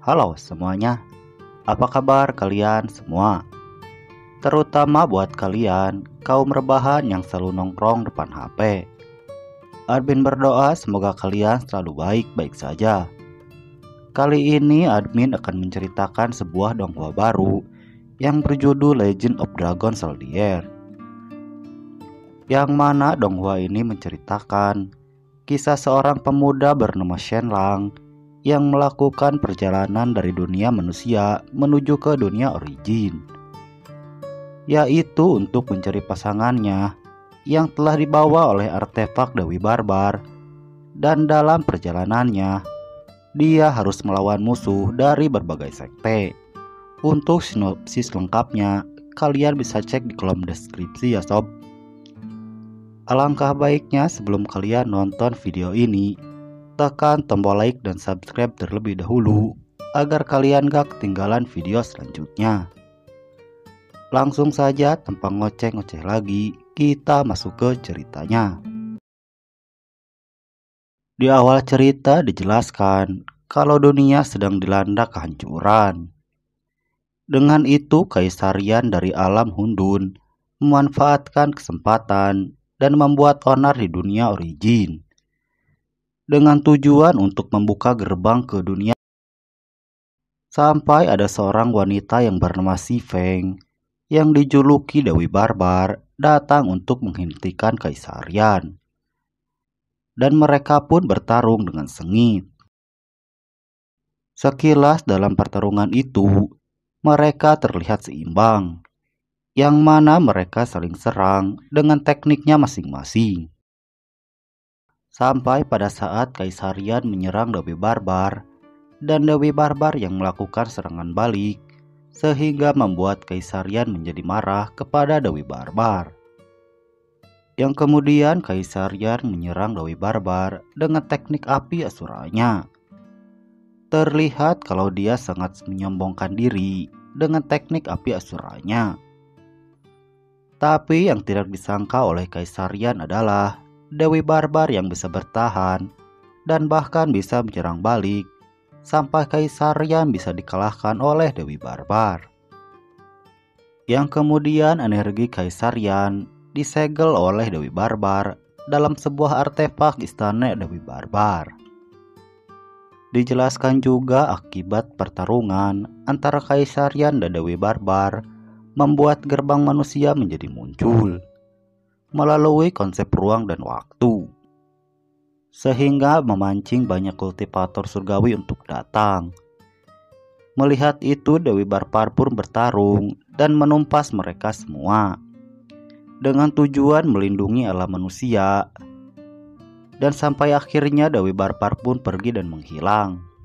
Halo semuanya, apa kabar kalian semua? Terutama buat kalian, kaum rebahan yang selalu nongkrong depan HP. Admin berdoa semoga kalian selalu baik-baik saja. Kali ini admin akan menceritakan sebuah donghua baru yang berjudul Legend of Dragon Soldier. Yang mana donghua ini menceritakan kisah seorang pemuda bernama Shenlang yang melakukan perjalanan dari dunia manusia menuju ke dunia origin, yaitu untuk mencari pasangannya yang telah dibawa oleh artefak Dewi Barbar. Dan dalam perjalanannya, dia harus melawan musuh dari berbagai sekte. Untuk sinopsis lengkapnya, kalian bisa cek di kolom deskripsi ya sob. Alangkah baiknya sebelum kalian nonton video ini, tekan tombol like dan subscribe terlebih dahulu agar kalian gak ketinggalan video selanjutnya. Langsung saja tanpa ngoceh-ngoceh lagi, kita masuk ke ceritanya. Di awal cerita dijelaskan kalau dunia sedang dilanda kehancuran. Dengan itu Kaisarian dari alam Hundun memanfaatkan kesempatan dan membuat onar di dunia origin dengan tujuan untuk membuka gerbang ke dunia. Sampai ada seorang wanita yang bernama Si Feng yang dijuluki Dewi Barbar datang untuk menghentikan Kaisarian. Dan mereka pun bertarung dengan sengit. Sekilas dalam pertarungan itu, mereka terlihat seimbang, yang mana mereka saling serang dengan tekniknya masing-masing. Sampai pada saat Kaisarian menyerang Dewi Barbar, dan Dewi Barbar yang melakukan serangan balik, sehingga membuat Kaisarian menjadi marah kepada Dewi Barbar. Yang kemudian Kaisarian menyerang Dewi Barbar dengan teknik api asuranya. Terlihat kalau dia sangat menyombongkan diri dengan teknik api asuranya. Tapi yang tidak disangka oleh Kaisarian adalah Dewi Barbar yang bisa bertahan dan bahkan bisa menyerang balik sampai Kaisarian bisa dikalahkan oleh Dewi Barbar. Yang kemudian energi Kaisarian disegel oleh Dewi Barbar dalam sebuah artefak istana Dewi Barbar. Dijelaskan juga akibat pertarungan antara Kaisarian dan Dewi Barbar membuat gerbang manusia menjadi muncul melalui konsep ruang dan waktu, sehingga memancing banyak kultivator surgawi untuk datang. Melihat itu Dewi Barbar pun bertarung dan menumpas mereka semua dengan tujuan melindungi alam manusia. Dan sampai akhirnya Dewi Barbar pun pergi dan menghilang.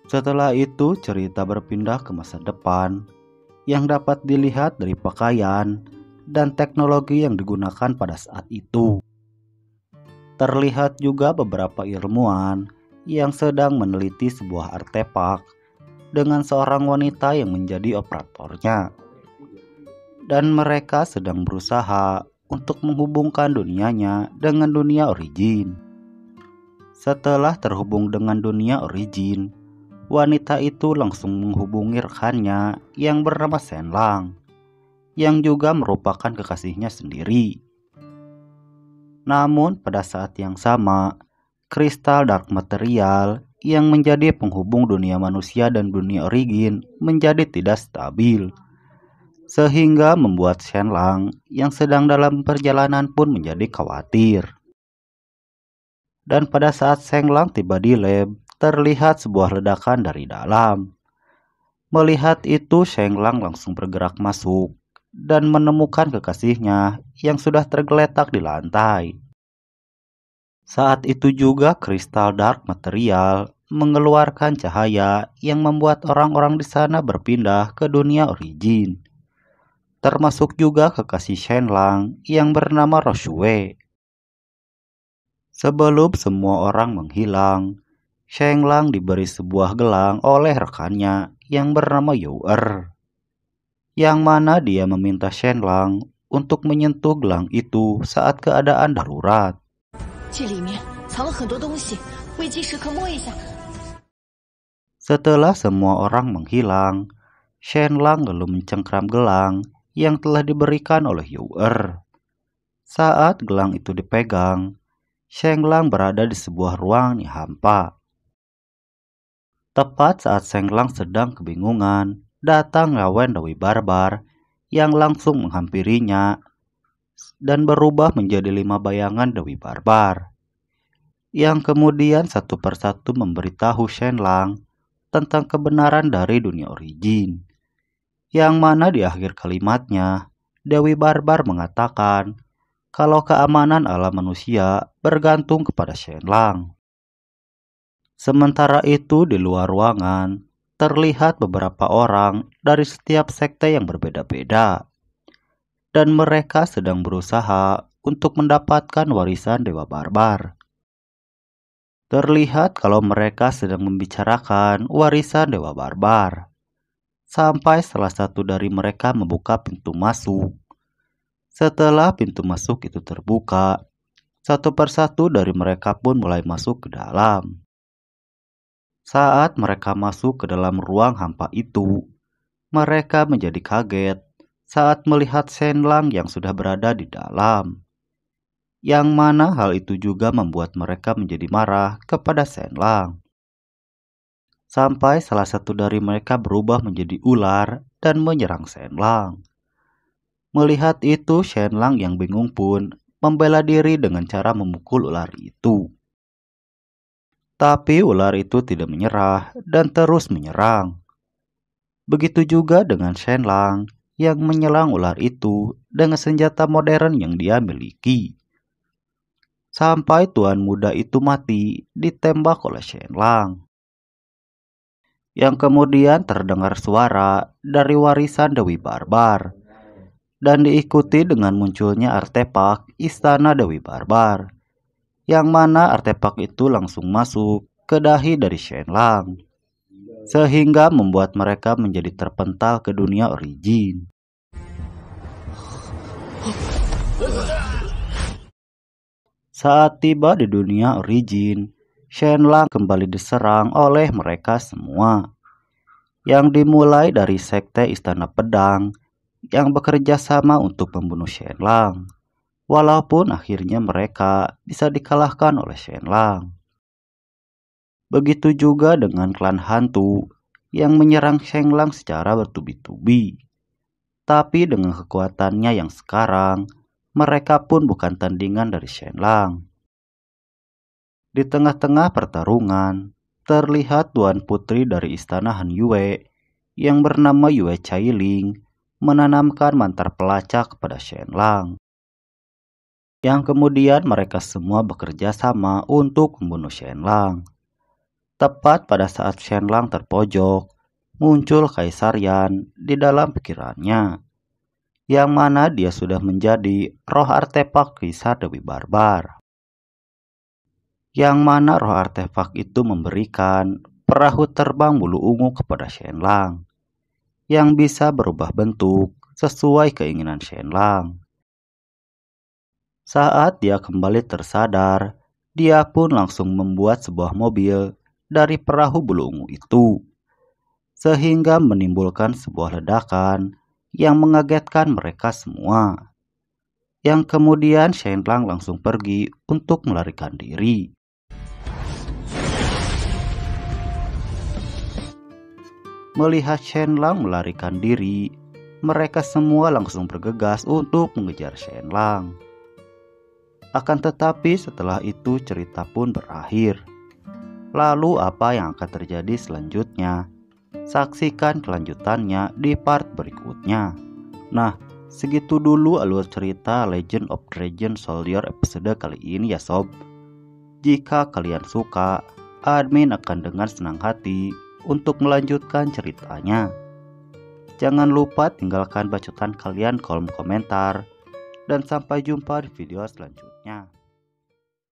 Setelah itu cerita berpindah ke masa depan yang dapat dilihat dari pakaian dan teknologi yang digunakan pada saat itu. Terlihat juga beberapa ilmuwan yang sedang meneliti sebuah artefak dengan seorang wanita yang menjadi operatornya. Dan mereka sedang berusaha untuk menghubungkan dunianya dengan dunia origin. Setelah terhubung dengan dunia origin, wanita itu langsung menghubungi rekannya yang bernama Shenlang, yang juga merupakan kekasihnya sendiri. Namun pada saat yang sama, kristal dark material yang menjadi penghubung dunia manusia dan dunia origin menjadi tidak stabil, sehingga membuat Shenlang yang sedang dalam perjalanan pun menjadi khawatir. Dan pada saat Shenlang tiba di lab, terlihat sebuah ledakan dari dalam. Melihat itu Shenlang langsung bergerak masuk dan menemukan kekasihnya yang sudah tergeletak di lantai. Saat itu juga kristal dark material mengeluarkan cahaya yang membuat orang-orang di sana berpindah ke dunia origin. Termasuk juga kekasih Shenlang yang bernama Roshue. Sebelum semua orang menghilang, Shenlang diberi sebuah gelang oleh rekannya yang bernama Youer, yang mana dia meminta Shenlang untuk menyentuh gelang itu saat keadaan darurat. 这里面藏了很多东西，危急时刻摸一下。 Setelah semua orang menghilang, Shenlang lalu mencengkram gelang yang telah diberikan oleh You'er. Saat gelang itu dipegang, Shenlang berada di sebuah ruang yang hampa. Tepat saat Shenlang sedang kebingungan, datang Yawen Dewi Barbar yang langsung menghampirinya dan berubah menjadi 5 bayangan Dewi Barbar, yang kemudian satu persatu memberitahu Shenlang tentang kebenaran dari dunia origin, yang mana di akhir kalimatnya Dewi Barbar mengatakan kalau keamanan alam manusia bergantung kepada Shenlang. Sementara itu di luar ruangan terlihat beberapa orang dari setiap sekte yang berbeda-beda, dan mereka sedang berusaha untuk mendapatkan warisan Dewa Barbar. Terlihat kalau mereka sedang membicarakan warisan Dewa Barbar, sampai salah satu dari mereka membuka pintu masuk. Setelah pintu masuk itu terbuka, satu persatu dari mereka pun mulai masuk ke dalam. Saat mereka masuk ke dalam ruang hampa itu, mereka menjadi kaget saat melihat Shenlang yang sudah berada di dalam, yang mana hal itu juga membuat mereka menjadi marah kepada Shenlang. Sampai salah satu dari mereka berubah menjadi ular dan menyerang Shenlang. Melihat itu, Shenlang yang bingung pun membela diri dengan cara memukul ular itu. Tapi ular itu tidak menyerah dan terus menyerang. Begitu juga dengan Shenlang yang menyerang ular itu dengan senjata modern yang dia miliki. Sampai tuan muda itu mati ditembak oleh Shenlang. Yang kemudian terdengar suara dari warisan Dewi Barbar, dan diikuti dengan munculnya artefak Istana Dewi Barbar, yang mana artefak itu langsung masuk ke dahi dari Shenlang, sehingga membuat mereka menjadi terpental ke dunia origin. Saat tiba di dunia origin, Shenlang kembali diserang oleh mereka semua, yang dimulai dari sekte Istana Pedang yang bekerja sama untuk membunuh Shenlang, walaupun akhirnya mereka bisa dikalahkan oleh Shenlang. Begitu juga dengan klan hantu yang menyerang Shenlang secara bertubi-tubi, tapi dengan kekuatannya yang sekarang, mereka pun bukan tandingan dari Shenlang. Di tengah-tengah pertarungan, terlihat Tuan Putri dari Istana Han Yue yang bernama Yue Cailing menanamkan mantra pelacak kepada Shenlang, yang kemudian mereka semua bekerja sama untuk membunuh Shenlang. Tepat pada saat Shenlang terpojok, muncul Kaisar Yan di dalam pikirannya, yang mana dia sudah menjadi roh artefak Kaisar Dewi Barbar. Yang mana roh artefak itu memberikan perahu terbang bulu ungu kepada Shenlang, yang bisa berubah bentuk sesuai keinginan Shenlang. Saat dia kembali tersadar, dia pun langsung membuat sebuah mobil dari perahu bulu ungu itu, sehingga menimbulkan sebuah ledakan yang mengagetkan mereka semua. Yang kemudian Shenlang langsung pergi untuk melarikan diri. Melihat Shenlang melarikan diri, mereka semua langsung bergegas untuk mengejar Shenlang. Akan tetapi setelah itu cerita pun berakhir. Lalu apa yang akan terjadi selanjutnya? Saksikan kelanjutannya di part berikutnya. Nah, segitu dulu alur cerita Legend of Dragon Soldier episode kali ini ya sob. Jika kalian suka, admin akan dengan senang hati untuk melanjutkan ceritanya. Jangan lupa tinggalkan bacotan kalian kolom komentar. Dan sampai jumpa di video selanjutnya.